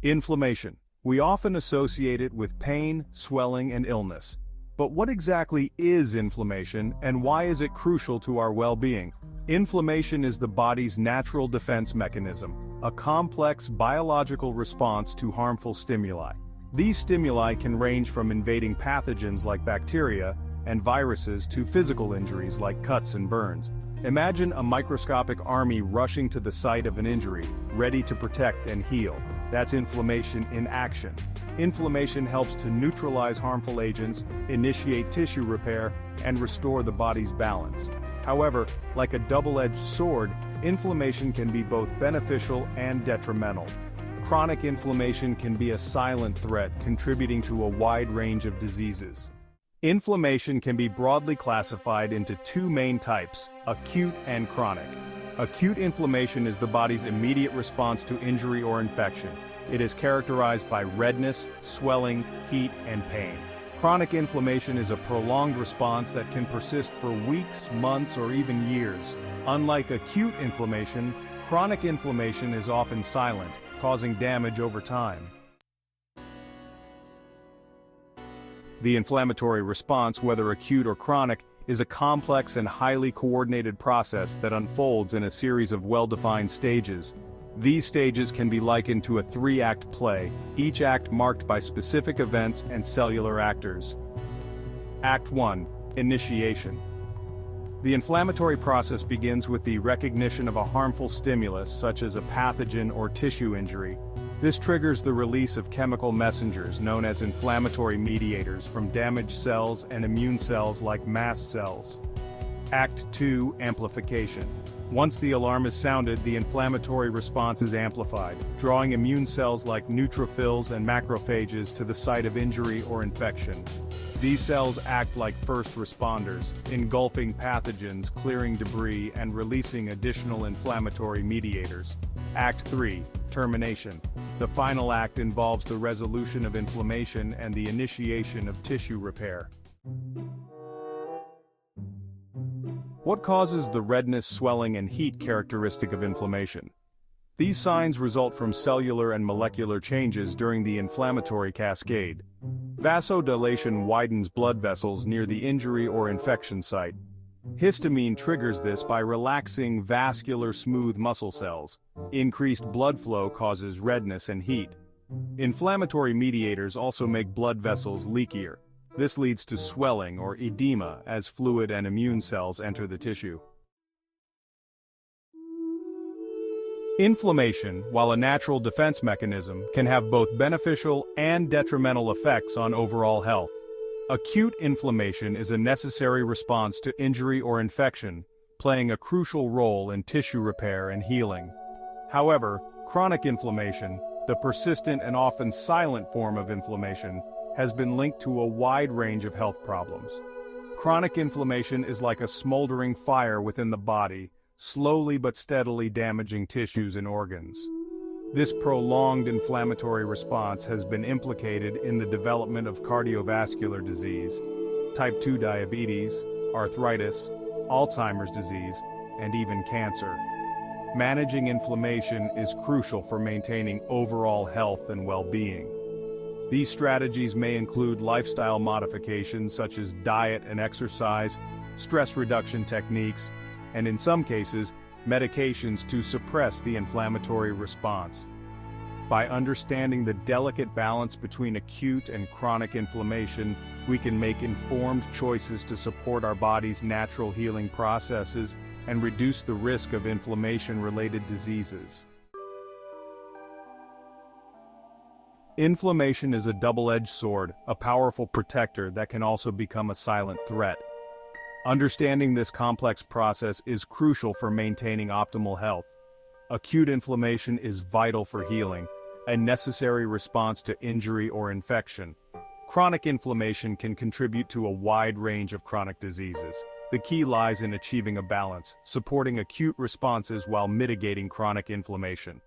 Inflammation. We often associate it with pain, swelling, and illness. But what exactly is inflammation, and why is it crucial to our well-being? Inflammation is the body's natural defense mechanism, a complex biological response to harmful stimuli. These stimuli can range from invading pathogens like bacteria and viruses to physical injuries like cuts and burns. Imagine a microscopic army rushing to the site of an injury, ready to protect and heal. That's inflammation in action. Inflammation helps to neutralize harmful agents, initiate tissue repair, and restore the body's balance. However, like a double-edged sword, inflammation can be both beneficial and detrimental. Chronic inflammation can be a silent threat, contributing to a wide range of diseases. Inflammation can be broadly classified into two main types, acute and chronic. Acute inflammation is the body's immediate response to injury or infection. It is characterized by redness, swelling, heat, and pain. Chronic inflammation is a prolonged response that can persist for weeks, months, or even years. Unlike acute inflammation, chronic inflammation is often silent, causing damage over time. The inflammatory response, whether acute or chronic, is a complex and highly coordinated process that unfolds in a series of well-defined stages. These stages can be likened to a three-act play, each act marked by specific events and cellular actors. Act 1. Initiation. The inflammatory process begins with the recognition of a harmful stimulus, such as a pathogen or tissue injury. This triggers the release of chemical messengers known as inflammatory mediators from damaged cells and immune cells like mast cells. Act 2. Amplification. Once the alarm is sounded, the inflammatory response is amplified, drawing immune cells like neutrophils and macrophages to the site of injury or infection. These cells act like first responders, engulfing pathogens, clearing debris, and releasing additional inflammatory mediators. Act 3. Termination. The final act involves the resolution of inflammation and the initiation of tissue repair. What causes the redness, swelling, and heat characteristic of inflammation? These signs result from cellular and molecular changes during the inflammatory cascade. Vasodilation widens blood vessels near the injury or infection site. Histamine triggers this by relaxing vascular smooth muscle cells. Increased blood flow causes redness and heat. Inflammatory mediators also make blood vessels leakier. This leads to swelling or edema as fluid and immune cells enter the tissue. Inflammation, while a natural defense mechanism, can have both beneficial and detrimental effects on overall health. Acute inflammation is a necessary response to injury or infection, playing a crucial role in tissue repair and healing. However, chronic inflammation, the persistent and often silent form of inflammation, has been linked to a wide range of health problems. Chronic inflammation is like a smoldering fire within the body, slowly but steadily damaging tissues and organs. This prolonged inflammatory response has been implicated in the development of cardiovascular disease, type 2 diabetes, arthritis, Alzheimer's disease, and even cancer. Managing inflammation is crucial for maintaining overall health and well-being. These strategies may include lifestyle modifications such as diet and exercise, stress reduction techniques, and in some cases, medications to suppress the inflammatory response. By understanding the delicate balance between acute and chronic inflammation, we can make informed choices to support our body's natural healing processes and reduce the risk of inflammation-related diseases. Inflammation is a double-edged sword, a powerful protector that can also become a silent threat. Understanding this complex process is crucial for maintaining optimal health. Acute inflammation is vital for healing, a necessary response to injury or infection. Chronic inflammation can contribute to a wide range of chronic diseases. The key lies in achieving a balance, supporting acute responses while mitigating chronic inflammation.